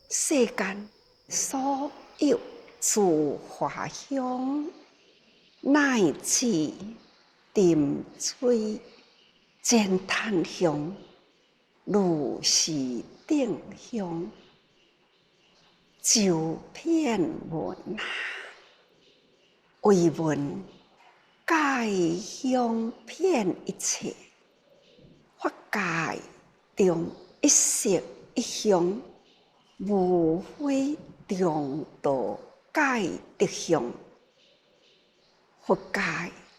世间所有诸花香，乃至沉醉煎檀香，如是定香，周遍闻啊，为闻界香遍一切，法界中一色一香，无非中道界德香，佛界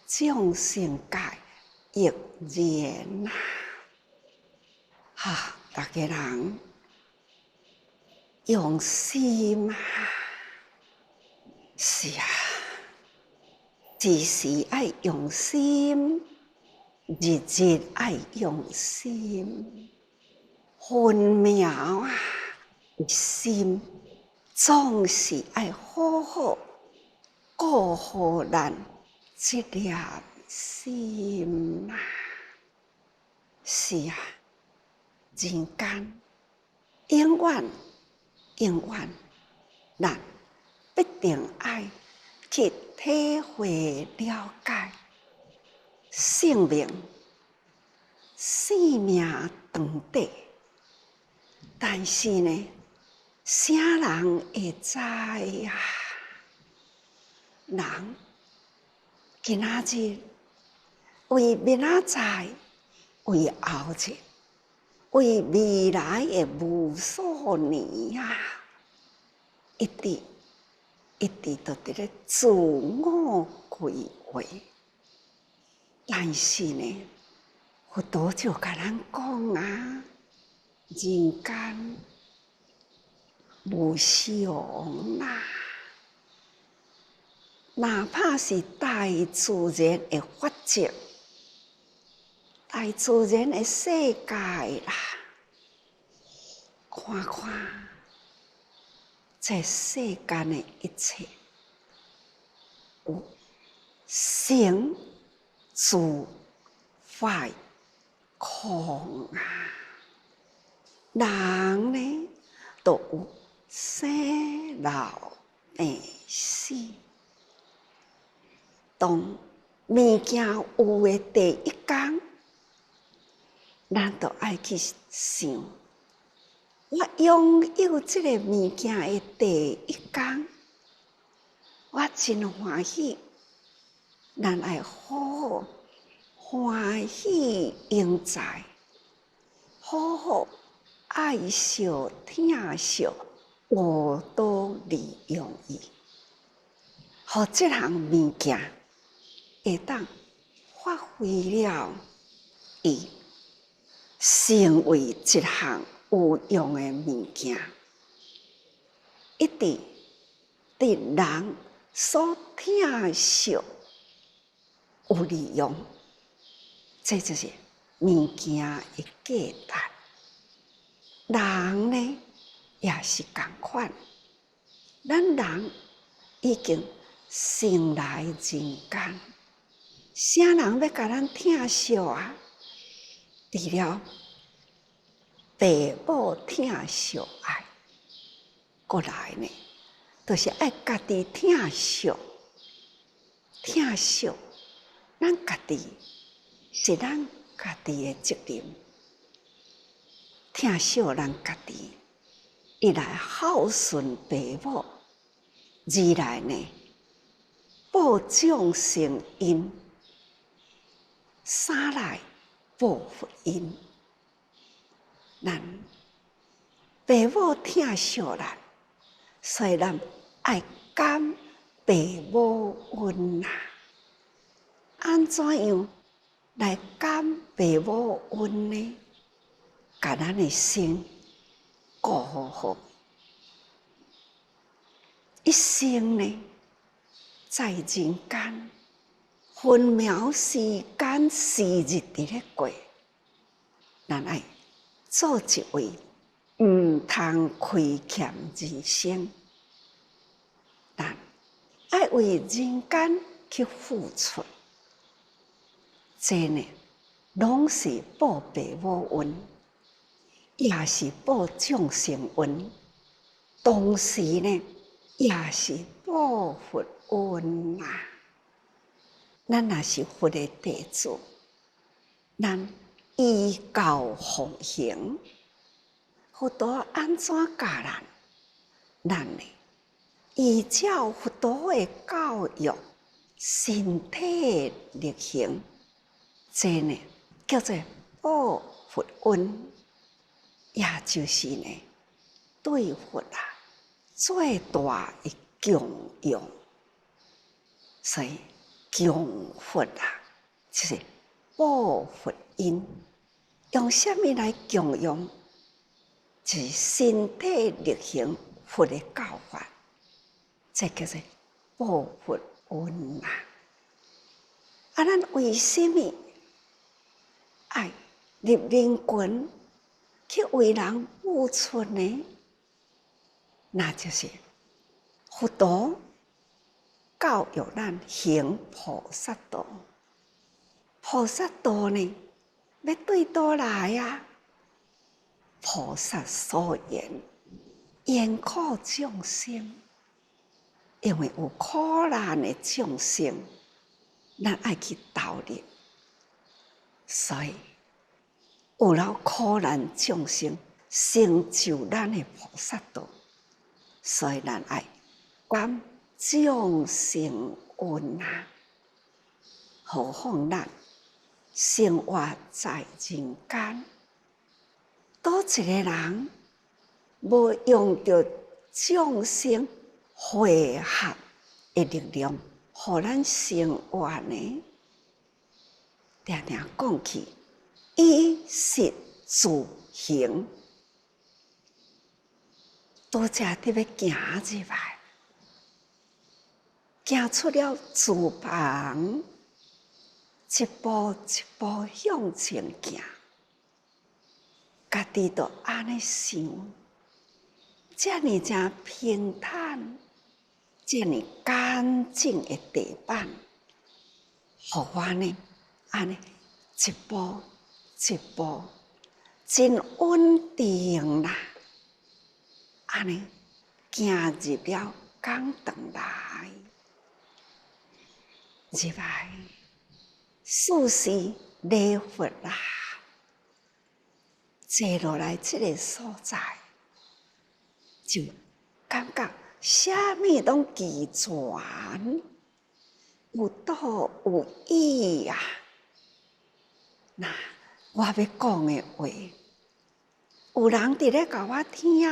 众生界亦然啊！大家人用心啊！是啊，时时爱用心，日日爱用心，分秒啊，心总是爱好好顾好咱这粒心啊！是啊，人间永远，咱必定爱去体会了解生命生命长短，但是呢，啥人会知啊？人今仔日为明仔载，为后日，为未来的无数年啊，一直都伫咧自我规划。但是呢，佛陀就甲咱讲啊，人间无常啊，哪怕是大自然的法则，大自然的世界啦，看看这世间的一切，有成住坏空啊，人呢都有生老病死。当物件有的第一天，咱就爱去想，我拥有这个物件的第一天，我真欢喜。咱爱好好欢喜应在，好好爱惜疼惜，我都利用伊，互这项物件会当发挥了伊，成为一项有用的物件，一直对人所疼惜有利用，这就是物件的价值。人呢也是同款，咱人已经生来人间，啥人要甲咱疼惜啊？除了父母疼惜爱，过来呢，就是爱家己疼惜，疼惜咱家己是咱家己的责任，疼惜咱家己，一来孝顺父母，二来呢报众生因，三来报佛因。咱父母疼惜咱，所以咱爱感父母恩啊。安怎样来感父母恩呢？把咱的心顾好，一生呢，在人间分秒时间时日伫咧过，咱爱做一位毋通亏欠人生，咱爱为人间去付出，这呢，拢是报父母恩，也是报众生恩。同时呢，也是报佛恩啊。咱若是佛的弟子，咱依教奉行，佛陀安怎教咱？咱呢依照佛陀的教育，身体力行，这呢叫做报佛恩，也就是呢对佛啊最大的供养。所以供佛啊，就是报佛恩。用什么来供养？就是身体力行佛的教法，这叫做报佛恩啊！啊，咱为什么爱入人群去为人付出呢？那就是佛陀教育咱行菩萨道。菩萨道呢，要对倒来啊？菩萨所言，严苦众生，因为有苦难的众生，咱爱去投入，所以有了苦难众生，成就咱的菩萨道，所以咱爱感众生恩啊！何况咱生活在人间，多一个人无用着众生汇合的力量，互咱生活呢？常常讲起以实自行，拄则伫要行入来，行出了厨房，一步一步向前行，家己都安尼想，这么正平坦，这么干净的地板，互我呢安尼一步一步真稳定啦，安尼行入了讲堂来，入来。事事礼佛啦，坐落来这个所在，就感觉啥物拢齐全，有道有义啊！那我要讲的话，有人伫咧甲我听，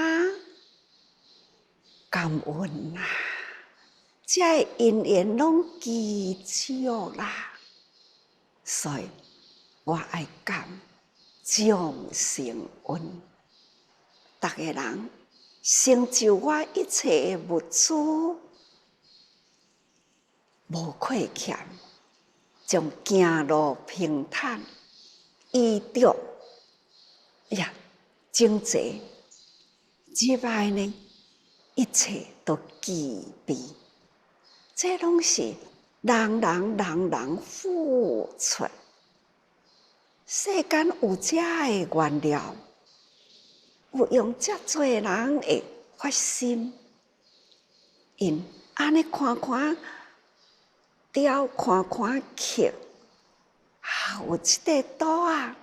感恩啊！这因缘拢齐少啦。所以我爱感众生恩，逐个人成就我一切物资，无亏欠，将行路平坦，衣着呀整齐，之外呢，一切都具备，这拢是人付出，世间有遮的原料，有用遮多人的发心，因安尼看看雕，看看刻，有一块岛啊，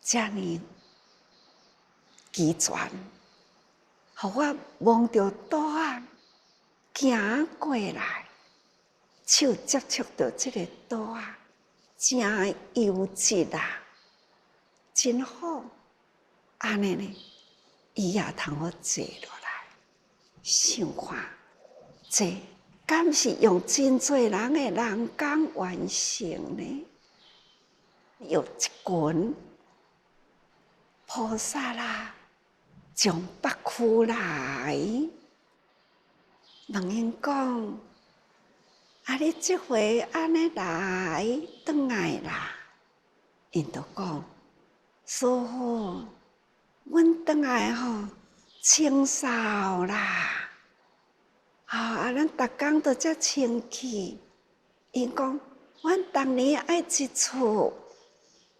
遮尼齐全，互我望着岛啊，行过来。手接触到这个岛啊，真优质啊，真好。安尼呢，伊也通好坐落来，想看这敢是用真多人的人工完成呢？有一群菩萨啦，从北区来，问因讲。啊！你即回安尼来，转来啦？因都讲，师父，阮转来吼，清扫啦。啊！咱逐工都遮清气。因讲，阮逐年爱一厝，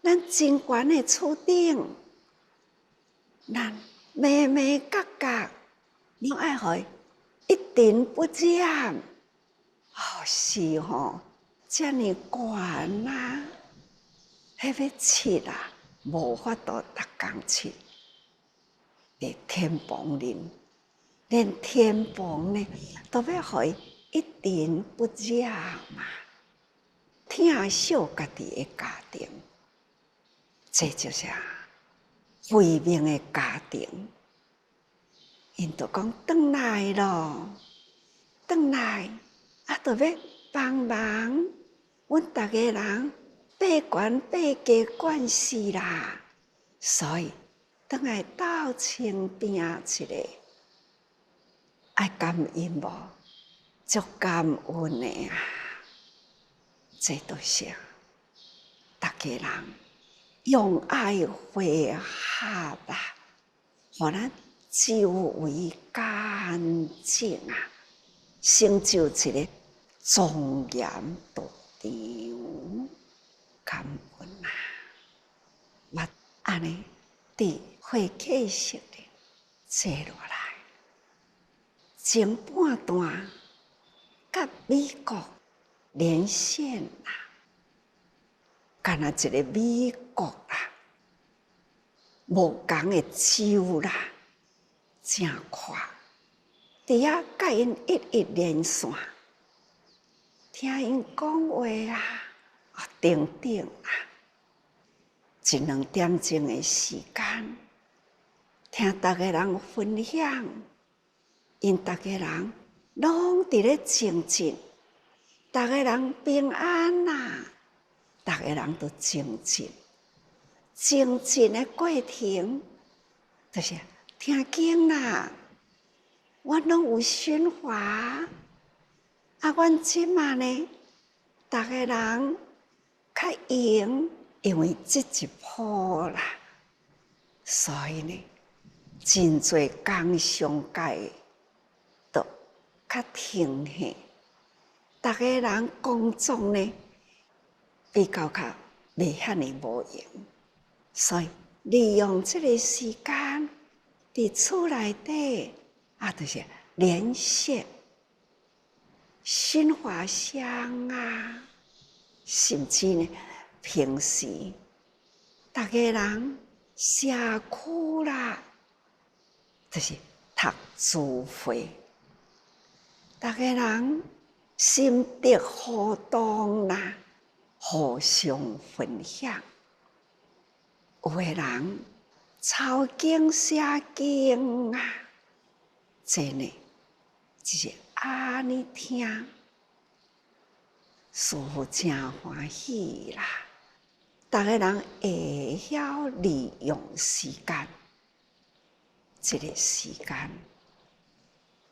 咱真悬的厝顶，咱眉眉角角拢爱互伊一尘不染。哦，是吼，遮尼悬啊，迄要饲啊，无法度逐工饲。伫天棚林，连天棚呢，都要互伊一尘不染嘛。疼惜家己的家庭，这就是慧命的家庭。因就讲转来咯，转来啊，就要帮忙阮逐个人爬悬爬低管事啦。所以转来斗清拼一个，爱感恩无？足感恩的啊！这都是逐个人用爱汇合啦，互咱周围干净啊，成就一个庄严道场。感恩啊！我安尼伫会客室里坐落来，前半段甲美国连线啦，干那一个美国啦，无共的州啦，真快。伫遐甲因一连线，听因讲话啊，等等啦，1-2点钟的时间，听逐个人分享，因逐个人拢伫咧精进，逐个人平安啦，逐个人都精进。精进的过程，就是听经啦。阮拢有熏华，啊，阮即马呢，逐个人较闲，因为这一波啦，所以呢，真侪工商界都较停下，逐个人工作呢比较袂遐尼无闲，所以利用这个时间伫厝内底。啊，就是连线、熏花香啊，甚至呢，平时逐个人社区啦，就是读书会，逐个人心得互动啦，互相分享。有个人抄经写经啊。这呢，就是安尼听，师父真欢喜啦！逐个人会晓利用时间，这个时间，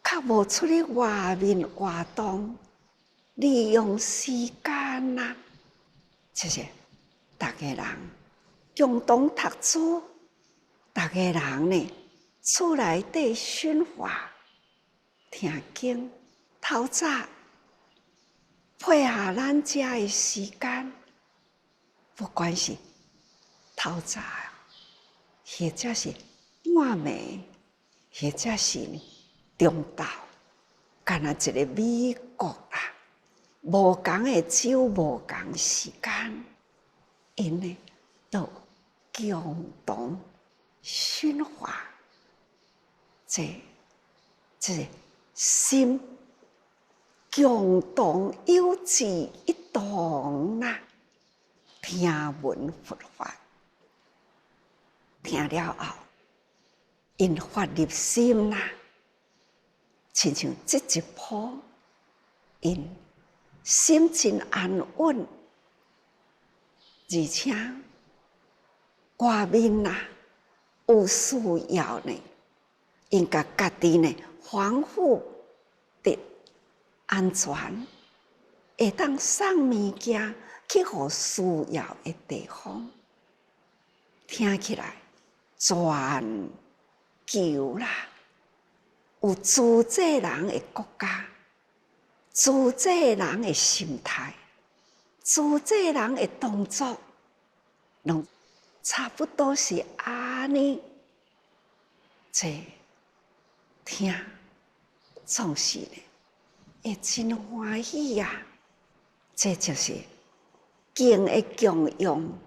较无出去外面活动，利用时间啦，就是逐个人共同读书，逐个人呢。厝内底熏华、听经、透早配合咱遮的时间，不管是透早，或者是半暝，或者是中昼，干那一个美国啦，无共的州，无共时间，因呢都共同熏华。这心共同有志一同啦，听闻佛法，听了后，因发入心啦，亲像这一波，因心情安稳，而且外面啦有需要呢。因甲家己呢防护的安全，会当送物件去互需要的地方，听起来全球啦，有自济人的国家，自济人的心态，自济人的动作，拢差不多是安尼，这。听总是呢，会真欢喜呀！这就是敬的供养，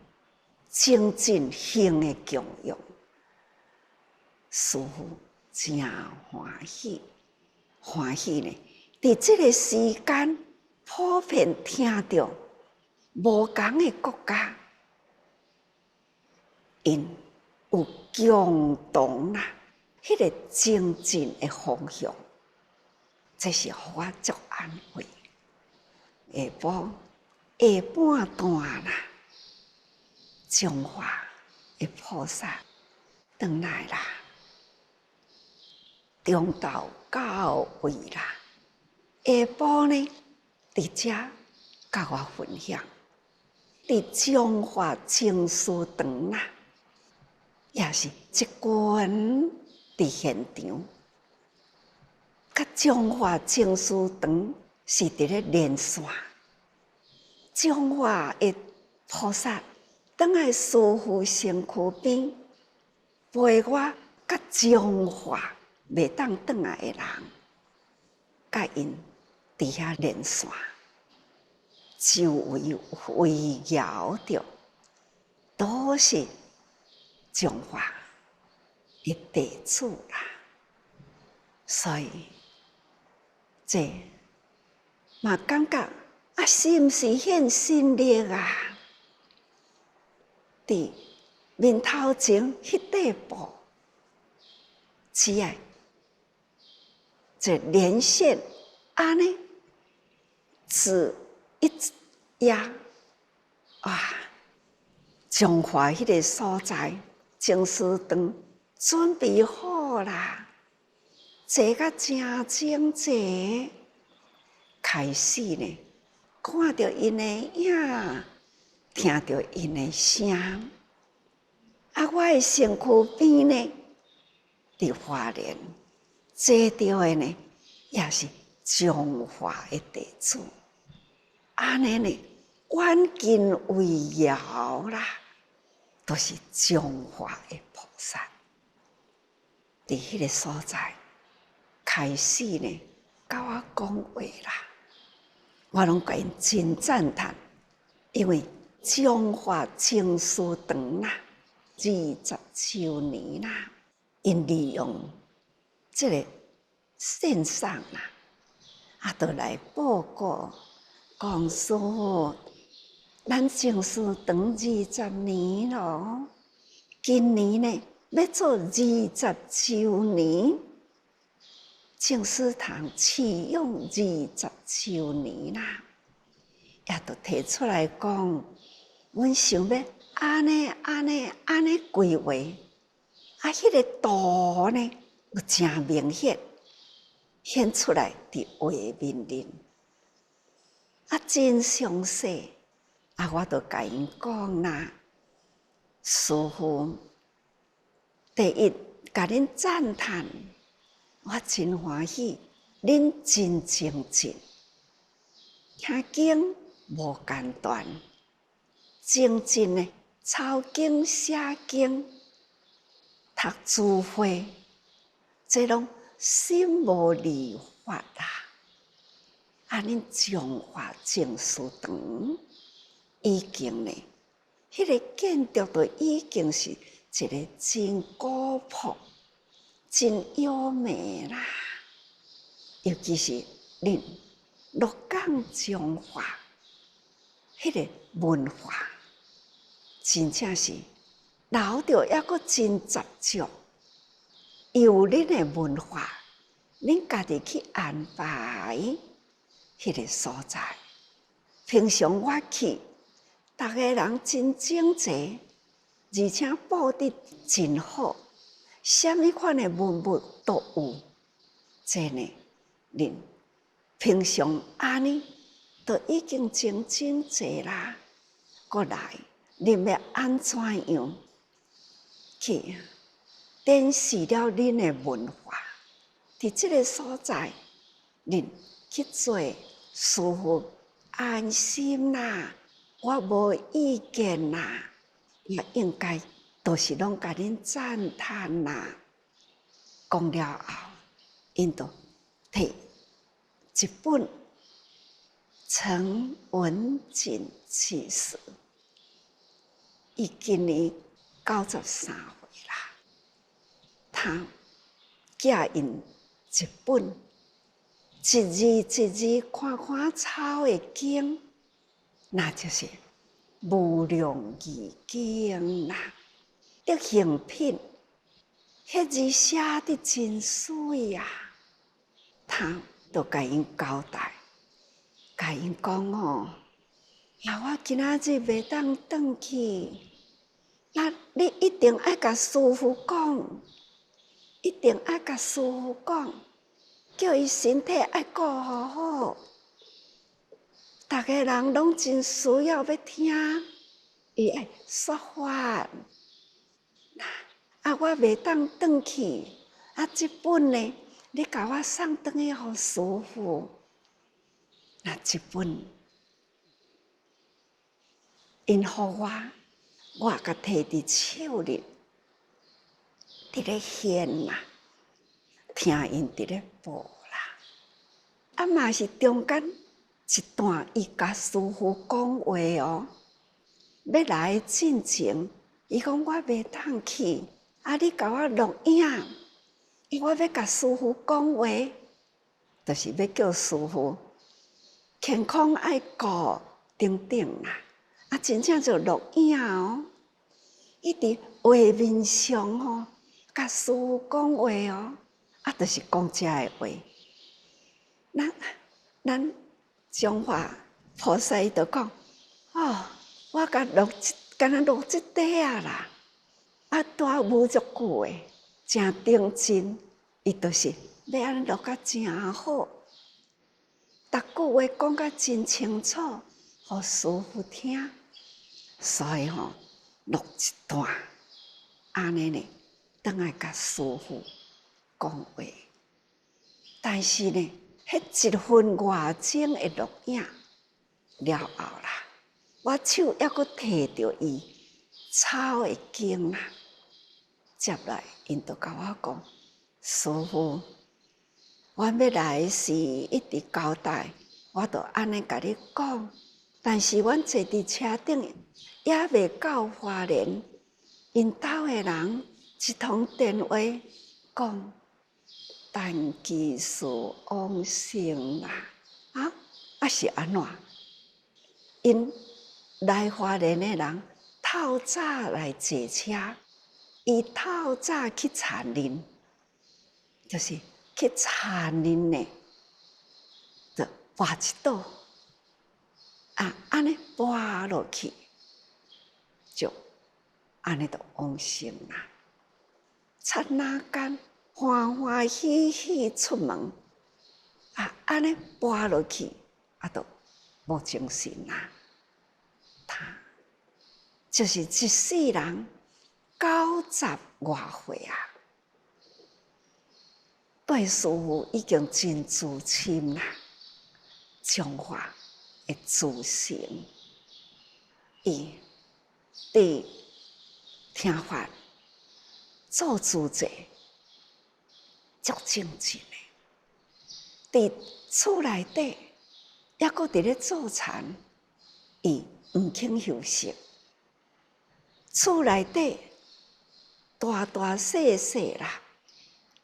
精进行的供养，师父真欢喜，欢喜呢！伫这个时间，普遍听到无同的国家，因有共同啦，迄个精进的方向，这是互我足安慰。下半段啦，中华的菩萨转来啦，中道教会啦，下晡呢，伫遮甲我分享，伫中华经书堂啦，也是一群伫现场，甲中华经书堂是伫咧连线。中华的菩萨等来师父身躯边，陪我甲中华袂当转来的人，甲因伫遐连线，周围围绕着都是中华的弟子啦，所以这嘛感觉。是毋是现心力啊？伫面头前迄块布，只爱这连线安尼，指一压啊，中华迄个所在，经书堂准备好啦，坐甲真整齐，开始呢。看到因的影，听到因的声，我的身躯边呢，伫花莲坐着的呢，也是中华的弟子，安尼呢，远近围绕啦，都是中华的菩萨，伫迄个所在开始呢，甲我讲话啦。我拢甲因真赞叹，因为中华经书堂啦，20周年啦，因利用这个线上啦，都来报告讲说，咱经书堂20年咯，今年呢要做20周年。净思堂启用20周年啦，也都提出来讲，阮想要安尼规划，迄个图呢，有真明显，显出来伫画面里，真详细，我都甲因讲啦，师父，第一，甲恁赞叹。我真欢喜，恁真精进，听经无简单，精进呢，抄经写经，读智慧，这拢心无离法啦。恁中华经书堂已经呢，迄个建筑都已经是一个真古朴。真优美啦，尤其是恁鹿港中华迄个文化，真正是留着抑阁真十足。由恁的文化，恁家己去安排迄个所在。平常我去，逐个人真整齐，而且布置真好。什么款的文物都有，这呢，恁平常安尼都已经真整齐啦。过来，恁要安怎样去展示了恁的文化？伫这个所在，恁去做师父安心啦，我无意见啦，也应该。都是拢甲恁赞叹啦，讲了后，因都摕一本《陈文锦启事》，伊今年93岁啦。他寄印一本一字一字看看抄的经，那就是无量义经啦。德行品，迄字写得真水啊！他就甲因交代，甲因讲哦，我今仔日袂当转去，那你一定爱甲师父讲，一定爱甲师父讲，叫伊身体爱顾好好。逐个人拢真需要要听伊爱说法。我袂当转去，这本呢，你甲我送转去互师父。那这本，因互我甲摕伫手里，伫咧献啦，听因伫咧报啦。嘛是中间一段，伊甲师父讲话哦，要来进前，伊讲我袂当去。你甲我录影，我要甲师父讲话，就是要叫师父健康爱顾等等啦。真正就录影哦，伊伫画面上哦，甲师父讲话哦，就是讲遮个话。咱中华菩萨伊就讲，我甲录敢若录即块啊啦。带无足久诶，真认真，伊就是要安尼录甲真好，逐句话讲甲真清楚，互师父听。所以录一段，安尼呢，当来甲师父讲话。但是呢，迄1分外钟的录影了后啦，我手还阁摕着伊抄的经啦。接来，因就甲我讲：“师父，我要来是一直交代，我就安尼甲你讲。但是阮坐伫车顶，也未到花莲，因兜的人一通电话讲，但其事往生啦。是安怎？因来花莲的人透早来坐车。”伊透早去田林，就是去田林呢，就跋一倒，安尼跋落去，就安尼就往生啦。刹那间欢欢喜喜出门，安尼跋落去，就无精神啦。他就是一世人。90外岁啊，对师父已经真自深啦，中华的自信，伊伫听法做主者足正经的，伫厝内底抑阁伫咧做禅，伊毋肯休息，厝内底。大大细细啦，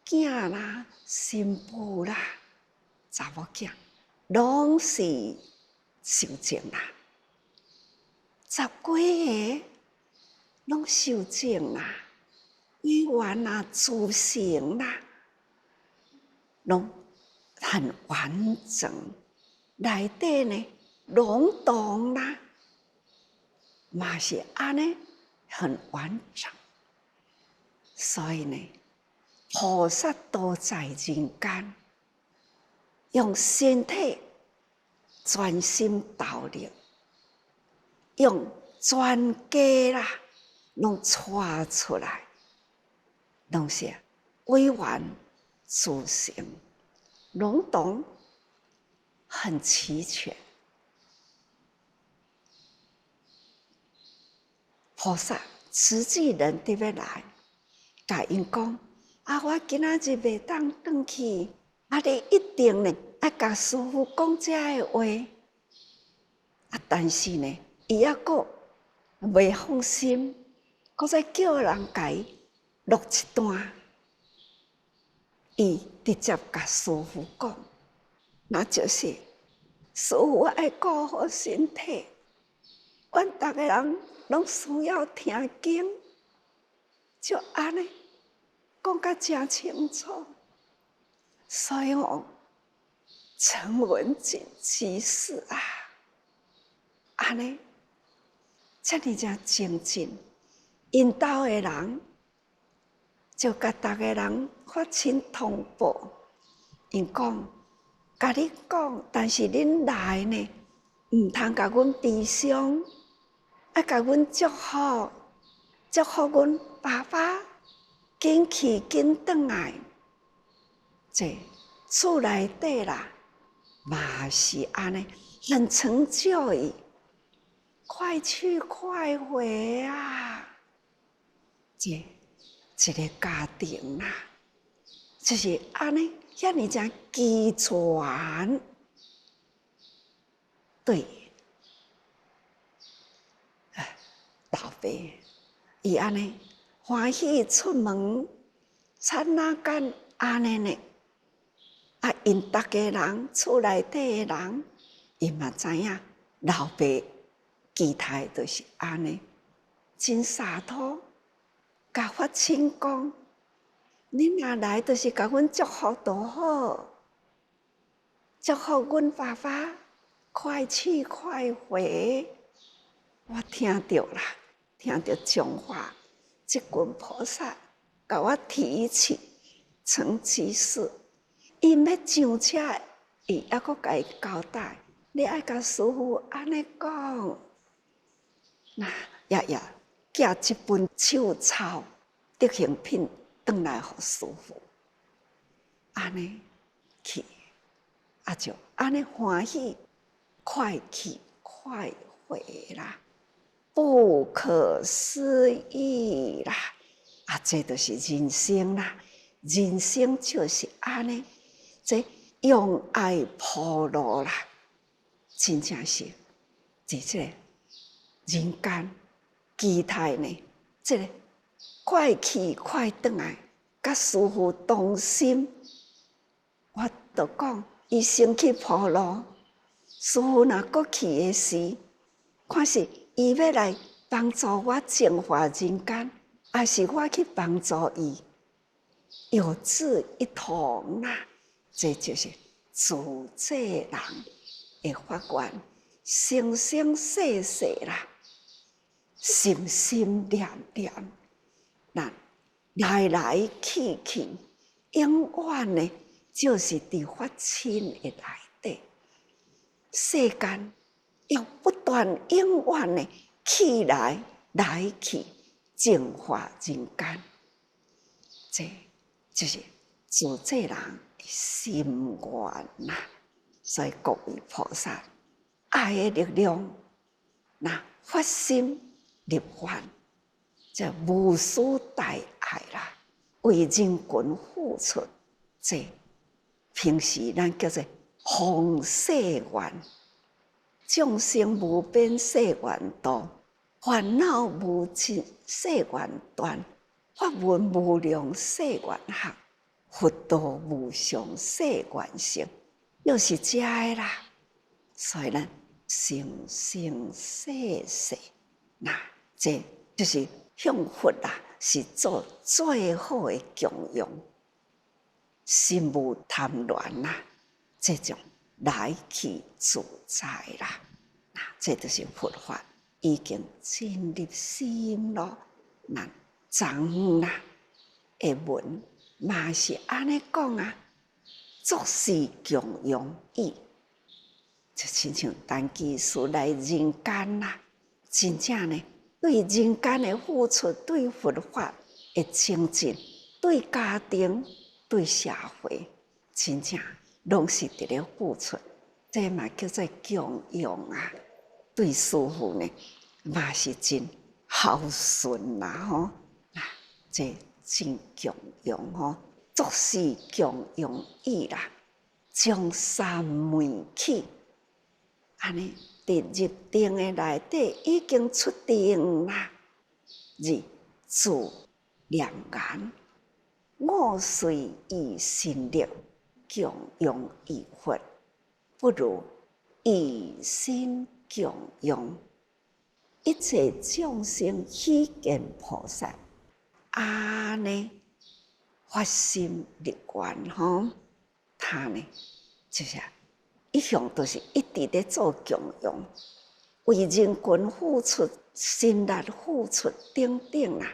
囝啦、新妇啦、查某囝，拢是受精啦。10几个拢受精啦，语言啦、自信啦，拢很完整。内底呢，笼统啦，嘛是安尼，很完整。所以呢，菩萨都在人间，用身体专心投入，用全家啦，拢带出来，拢是委婉自信、笼统，很齐全。菩萨慈济人伫要来。甲因讲我今仔日袂当转去，你一定呢要甲师父讲这个话，但是呢，伊还阁袂放心，阁再叫人甲伊录一段，伊直接甲师父讲，那就是师父爱顾好身体，阮逐个人拢需要听经，就安尼讲甲真清楚。所以陈文锦居士啊，安尼遮尔正精进，因兜的人就甲逐个人发亲通报，因讲甲你讲，但是恁来呢，毋通甲阮悲伤，要甲阮祝福，祝福阮爸爸紧去紧转来。这厝内底啦，嘛是安尼，很成就伊，快去快回啊！这一个家庭啊，就是安尼，遐尔正齐全，对，老爸伊安尼欢喜出门，刹那间安尼呢。因逐个人厝内底的人，伊嘛知影老爸期待就是安尼，真洒脱，甲发亲讲，恁若来就是甲阮祝福就好，祝福阮爸爸快去快回。我听着啦，听着讲话，这群菩萨甲我提起成吉思。伊要上车，伊还阁甲伊交代，你爱甲师父安尼讲。那也寄一本手抄德行品转来互师父，安尼去，就安尼欢喜，快去快回啦，不可思议啦！这就是人生啦，人生就是安尼。这用爱铺路啦，真正是在这个人间期待呢。这个快去快转来，甲师父同心。我就讲，伊先去铺路，师父若搁去的时，看是伊要来帮助我净化人间，还是我去帮助伊，有志一同啦。这就是自济人的法源，生生世世啦，心心念念，那来来去去，永远呢，就是伫发亲的内底，世间要不断永远的去来来去，净化人间，这就是自济人心愿呐，所以各位菩萨，爱的力量，那发心立愿，这无私大爱啦，为人群付出，这平时咱叫做弘誓愿，众生无边誓愿度，烦恼无尽誓愿断，法门无量誓愿学。佛道无上誓愿成，又是这个啦。所以呢，生生世世，那这就是向佛啦，是做最好的供养。心无贪恋啦，这种来去自在啦，那这就是佛法已经进入心咯。那藏啦的文。嘛是安尼讲啊，作是供养意，就亲像陈居士来人间啦，真正呢，对人间的付出，对佛法的精进，对家庭、对社会，真正拢是伫咧付出，这嘛叫做供养啊。对师父呢，嘛是真孝顺啦吼，这。真供养吼，作是供养意啦，将三昧起，安尼伫入定的内底已经出定啦。二自念言，我虽以心力供养于佛，不如以心供养一切众生希见菩萨。安尼发心立愿吼，他呢就是一向都是一直在做供养，为人群付出、心力付出等等啦。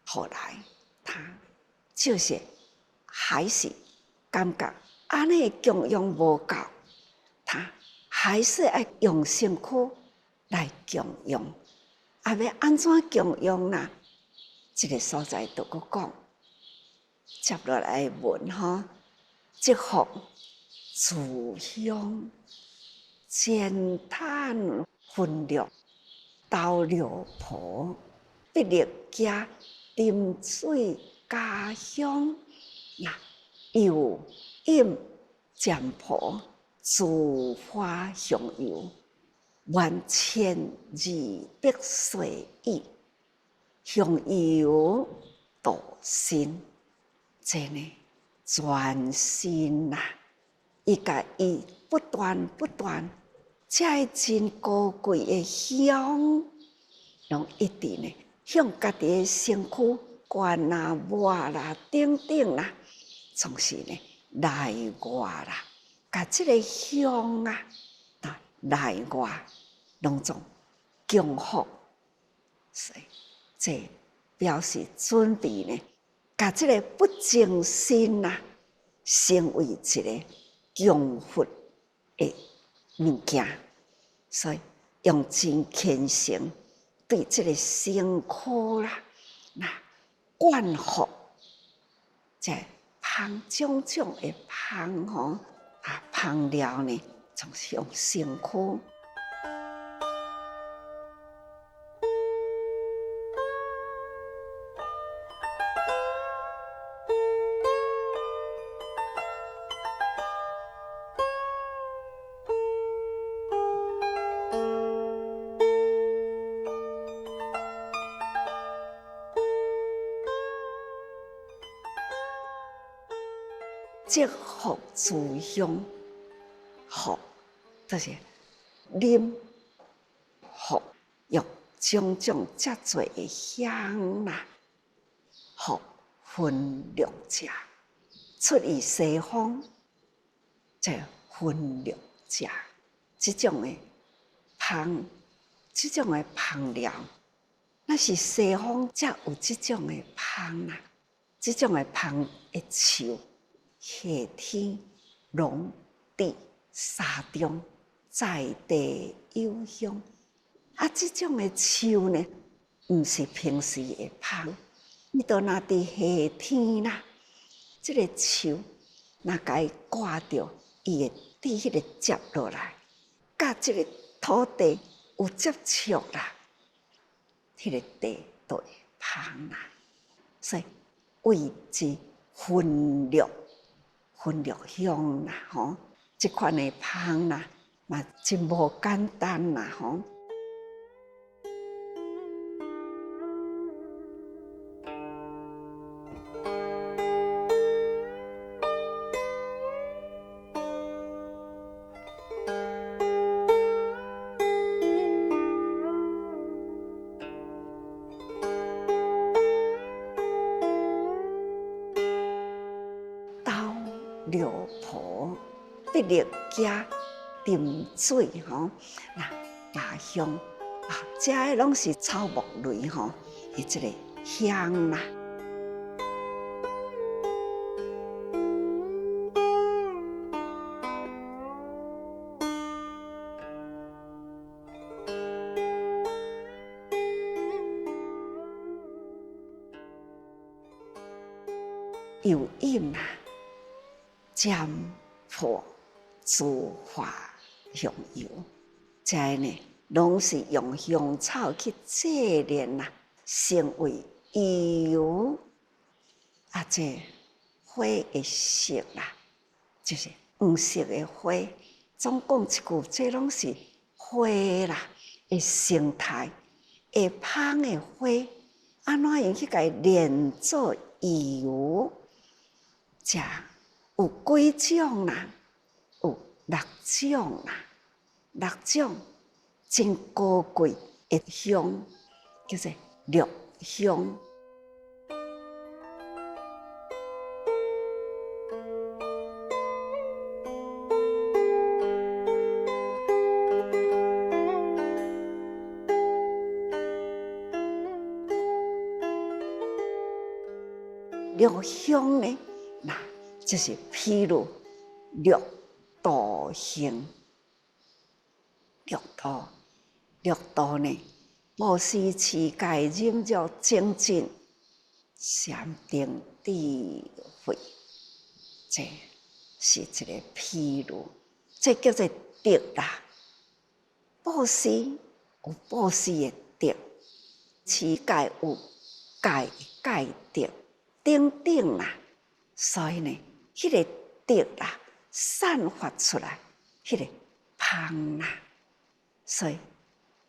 后来他就是还是感觉安尼供养无够，他还是要用身躯来供养。啊，要安怎供养啦？这个所在都搁讲，接落来的文吼，即复自香煎炭焚绿斗六婆，必力加啉水加香，又饮占卜自花香油，万千二百岁意。香油度心，这呢全心呐！伊甲伊不断，这真高贵的香，拢一直呢向家己的身躯、肝啦、脉啦、等等啦，总是呢内外啦，甲这个香啊，内外拢总供福，所以这表示准备呢，甲这个不净心啊，成为一个供佛的物件，所以用真虔诚对这个身躯啦，灌服，这香种种的香吼，香料呢，总是用身躯。即福自香，福就是啉福，用种种遮多的香啦，福分六者，出于西方，这分六者，这种的香，这种的香料，那是西方才有这种的香啦，这种的香的树。夏天农地沙中在地有香，这种的树呢，毋是平时的香。你到那伫夏天啦，这个树那甲伊挂着，伊会伫迄个接落来，甲这个土地有接触啦，迄个地就会香啦。所以为之分绿。分绿香啦，吼，这款的香啦，嘛真无简单啦，吼。六婆必力加啉水吼，家香这个拢是草木类吼，伊这个香啦。又饮啦。占卜自花香油，这呢，拢是用香草去制炼啦，成为油。这花的色啦，就是黄色的花。总讲一句，这拢是花啦的生态，会芳的花，安怎样去甲伊炼做油？食有几种啦？有6种啦，6种真高贵的香，叫做绿香。绿香呢，那就是譬如绿豆香，绿豆呢，无是持戒忍辱精进，禅定智慧，这是一个譬如，这叫做德啦。布施有布施的德，持戒有戒戒德。等啦，所以呢，迄个德啦，散发出来，迄个香啦，所以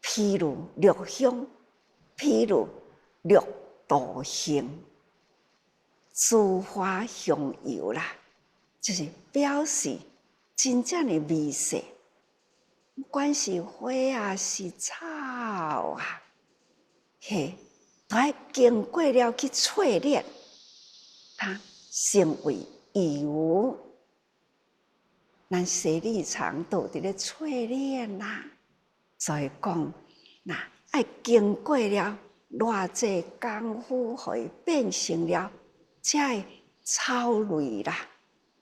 譬如绿香，譬如绿豆香，珠花香油啦，就是表示真正的美色，不管是花啊，是草啊，嘿，都要经过了去淬炼。它成为油，咱西里常都伫咧淬炼啦。所以讲，那爱经过了偌济功夫，互伊变成了这草类啦、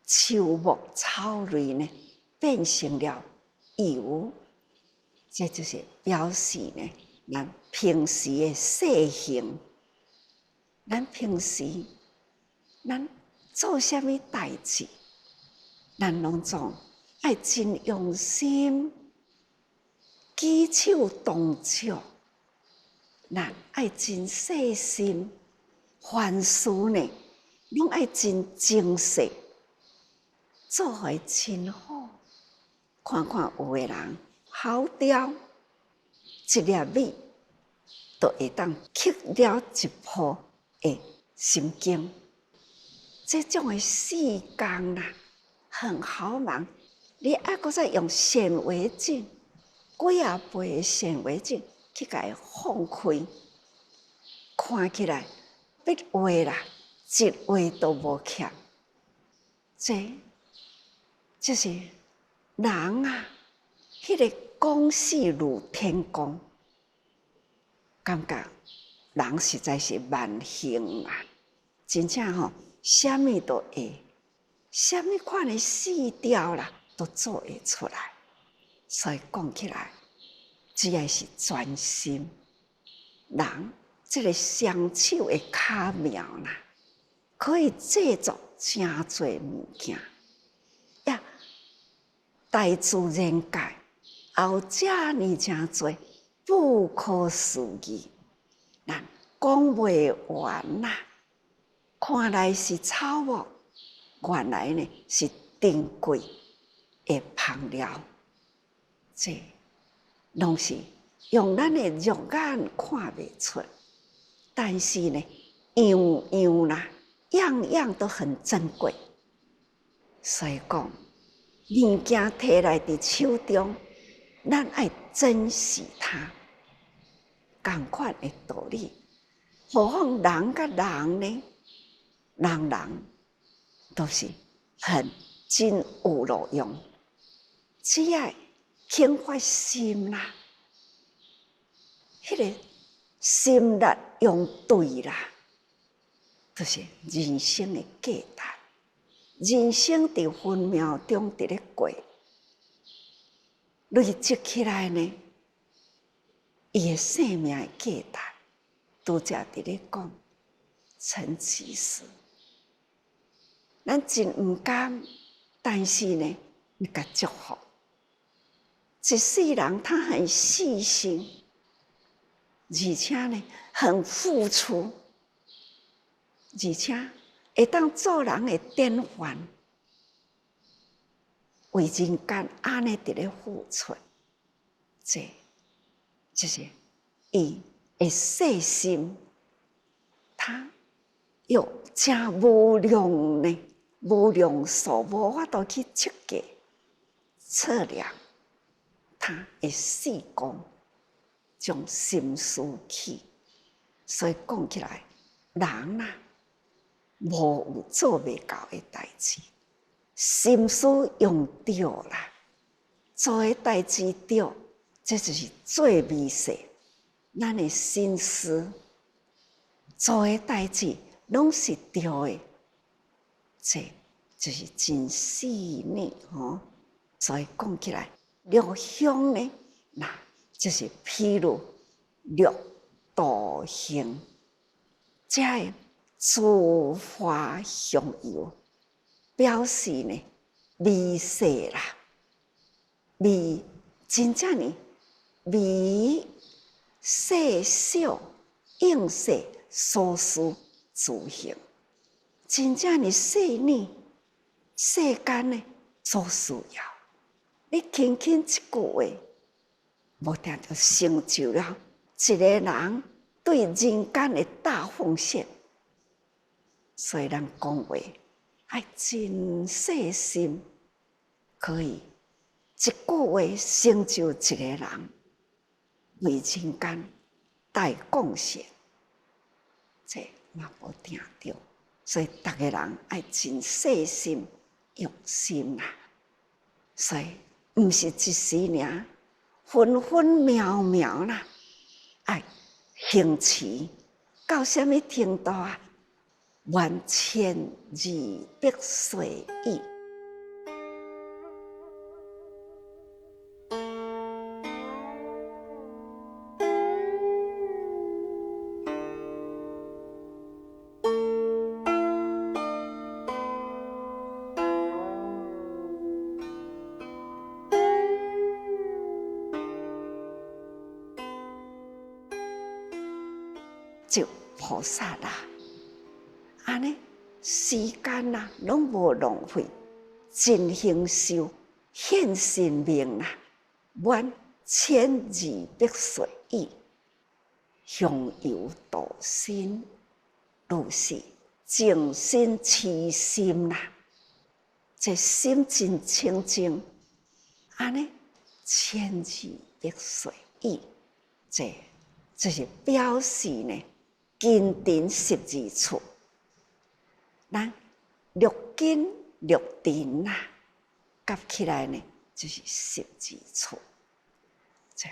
树木草类呢，变成了油，这就是表示呢，咱平时的细行，咱平时。咱做啥物代志，咱拢总爱真用心，举手动作，咱爱真细心，凡事呢，拢爱真精细，做会真好。看看有的人好雕一粒米，就会当刻了一鋪的心经。这种的细工啦，很好忙。你还搁再用显微镜，几啊倍的显微镜去甲伊放开，看起来笔画啦，一画都无欠。这就是人啊，迄个公事如天公，感觉人实在是万幸啊！真正吼。什么都会，什么款的细调啦，都做会出来。所以讲起来，只要是专心，人这个双手的巧妙啦，可以制作真侪物件。呀，大自然界也有这呢真侪不可思议，咱讲袂完啦。看来是草木，原来呢是珍贵的香料。这拢是用咱的肉眼看袂出，但是呢，样样啦，样样都很珍贵。所以讲，物件摕来伫手中，咱爱珍惜它。同款的道理，何况人甲人呢？人都是很真有路用，只要肯发心啦，迄个心力用对啦，就是人生的价值。人生伫分秒中伫咧过，累积起来呢，伊的生命的价值，拄则伫咧讲陈其实。咱真毋甘，但是呢，你甲祝福。一世人他很细心，而且呢很付出，而且会当做人的典范。为人间安尼伫咧付出，这就是伊的细心，他有真无量呢，无量数无法度去测计测量他的细功，将心思起。所以讲起来，人啊，无有做袂到的代志，心思用对啦，做的代志对，这就是最美事。咱的心思做的代志拢是对的，这就是真细腻吼。所以讲起来，六香呢，那就是譬如六道行，这个诸花香油，表示呢美色啦，美真正呢美细小应色所需自行，真正呢细腻世间呢所需要。你轻轻一句话，无定就成就了一个人对人间的大奉献。所以人讲话爱真细心，可以一句话成就一个人为人间大贡献，这嘛无定着。所以逐个人爱真细心用心啦。所以毋是一时尔，分分秒秒啦，爱行持到什么程度啊？完1200岁矣。就菩萨啦，安尼时间啦，拢无浪费，真行修，现神明啦，满1200岁矣，香油度身，如是净身持心啦，这心真清净，安尼1200岁矣，这是表示呢。金顶12处，咱六根六尘啦，夹起来呢就是12处。这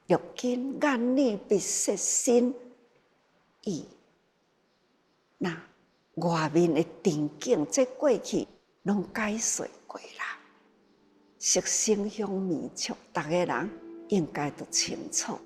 六根眼耳鼻舌身意，那外面的环境，这过去拢解说过啦。色声香味触，逐个人应该都清楚。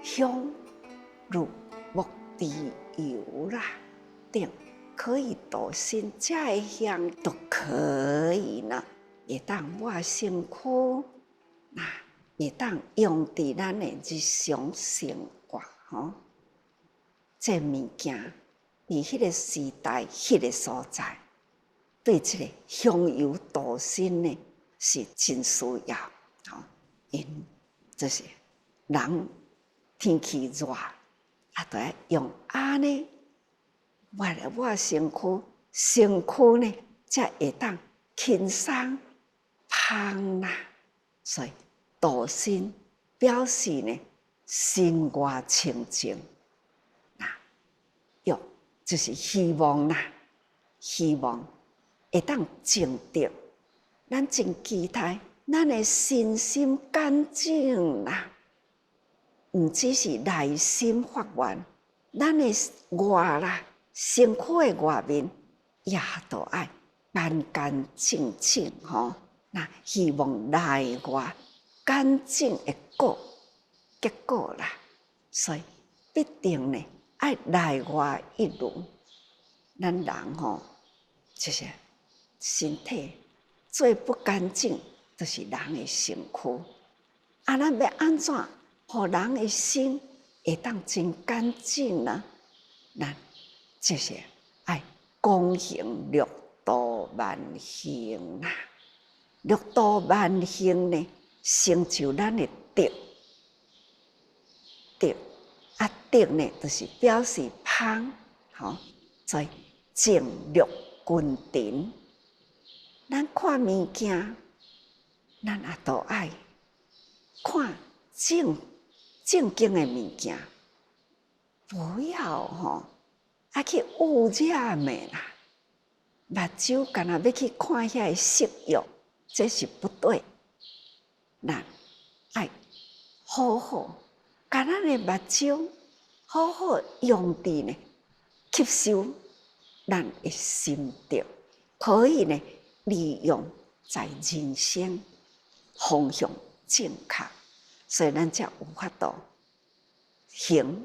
香如木地油啦，等可以度身，这个香都可以呢，会当抹身躯，那会当用伫咱的日常生活吼。这物件伫迄个时代、迄个所在，对这个香油度身呢是真需要吼，因就是人。天气热，就要用安尼抹来抹身躯，身躯呢才会当轻松芳啦。所以度身表示呢心外清净，用就是希望啦，希望会当净定，咱真期待咱的身心干净啦。毋只是内心发愿，咱的外啦，身躯的外面也都爱干干净净吼。那希望内外干净的结果啦，所以必定呢爱内外一如。咱人吼，就是身体最不干净，就是人的身躯。啊，咱要安怎，互人的心会当真干净呢？咱就是爱公行六度万行啦。六度万行呢，成就咱的德。啊，德呢，就是表示芳，吼，所以正六君臣。咱看物件，咱也都爱看正经的物件，不要吼去污染的啦。目睭干那要去看遐色欲，这是不对。咱爱好好，把咱的目睭好好用伫呢，吸收咱的心得，可以呢利用在人生方向正确，所以咱才有法度行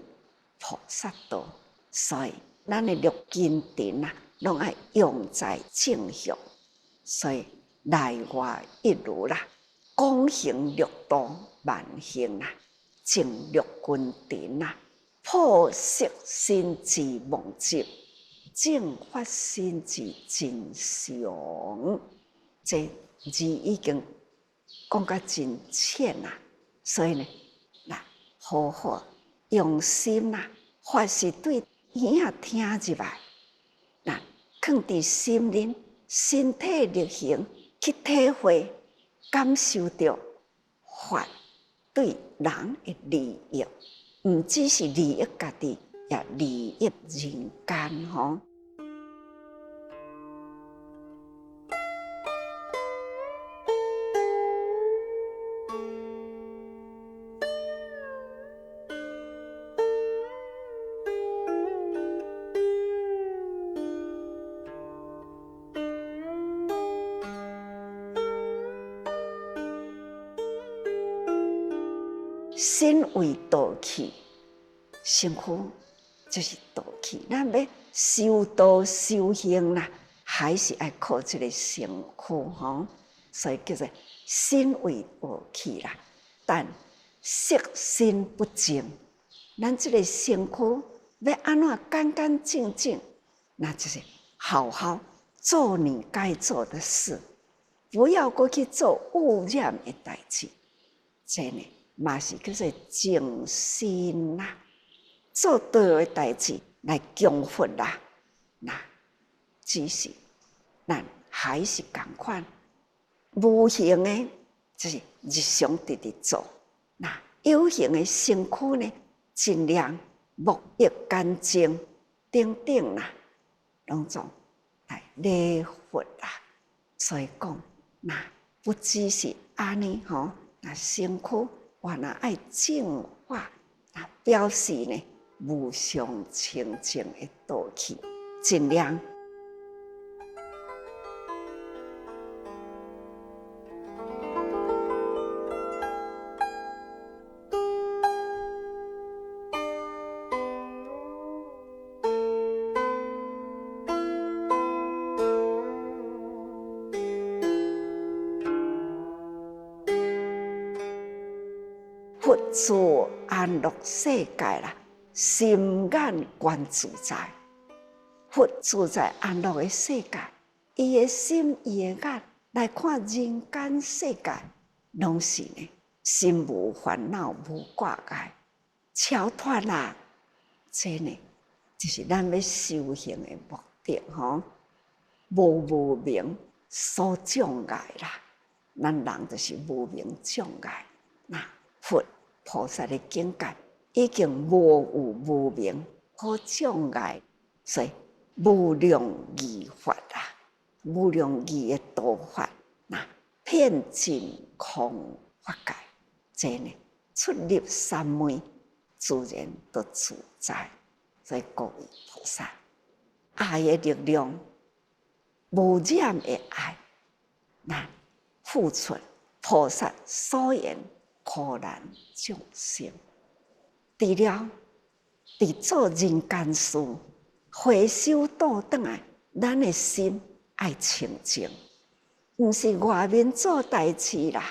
菩萨道。所以咱的六根尘啊，拢爱用在正向，所以内外一如啦，广行六度万行啦，正六君臣啦，破色心之妄执，正法心之真相。这字已经讲甲真浅啦，所以呢，那好好用心啦，发是对耳仔听入来，那放伫心灵、身体力行去体会、感受到法对人的利益，唔只是利益家己，也利益人间吼。身为道器，身躯就是道器。咱要修道修行啦，还是爱靠这个身躯吼，所以叫做身为道器啦。但色身不净，咱这个身躯要安怎干干净净，那就是好好做你该做的事，不要过去做污染的代志。这呢？嘛是叫做静心啦，做对的代志来供佛啦。那只是咱还是同款，无形的，就是日常直做。那有形的身躯呢，尽量沐浴干净，等等啦，拢总来礼佛啦。所以讲，那不只是安尼吼，那身躯。原来爱净化，那表示呢无上清净的道器，尽量佛住安乐世界啦，心眼观自在。佛住在安乐的世界，伊的心、伊的眼来看人间世界，拢是呢心无烦恼、无挂碍，超脱啦。这呢，就是咱要修行的目的吼。无明所障碍啦，咱人就是无明障碍。那佛菩萨的境界已经无有无明可障碍，所以无量义法啦，无量义的道法，那遍尽空法界，这呢出入三昧，自然都自在。所以各位菩萨，爱的力量，无染的爱，咱付出菩萨所言苦难众生。除了伫做人间事，回首倒转来，咱的心爱清净，毋是外面做代志啦，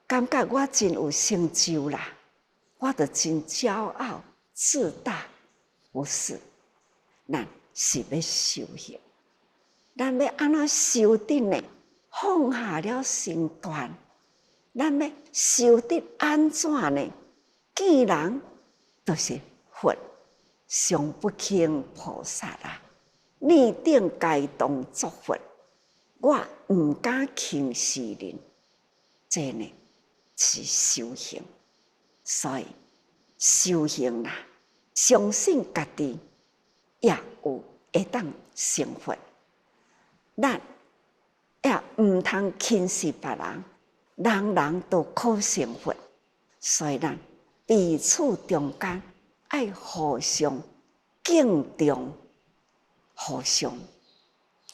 感觉我真有成就啦，我就真骄傲自大，不是。咱是要修行，咱要安怎修得呢？放下了身段，咱要修得安怎呢？既然就是佛上不轻菩萨啦，逆顶该当作佛，我毋敢轻视人，这呢是修行。所以修行啦，相信家己也有会当成佛，咱也毋通轻视别人，人人都可成佛。所以咱彼此中间爱互相敬重，互相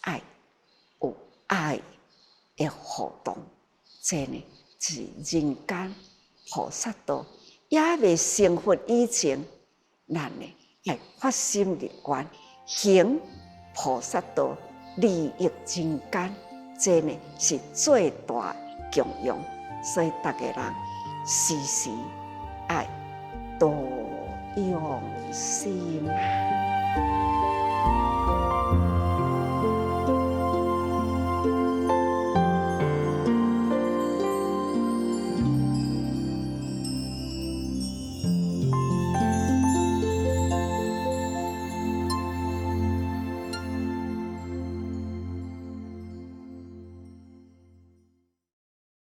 爱有爱的互动，这呢是人间菩萨道。也未成佛以前，咱呢要发心立愿，行菩萨道，利益人间，这呢是最大供养。所以大家人时时爱多用心。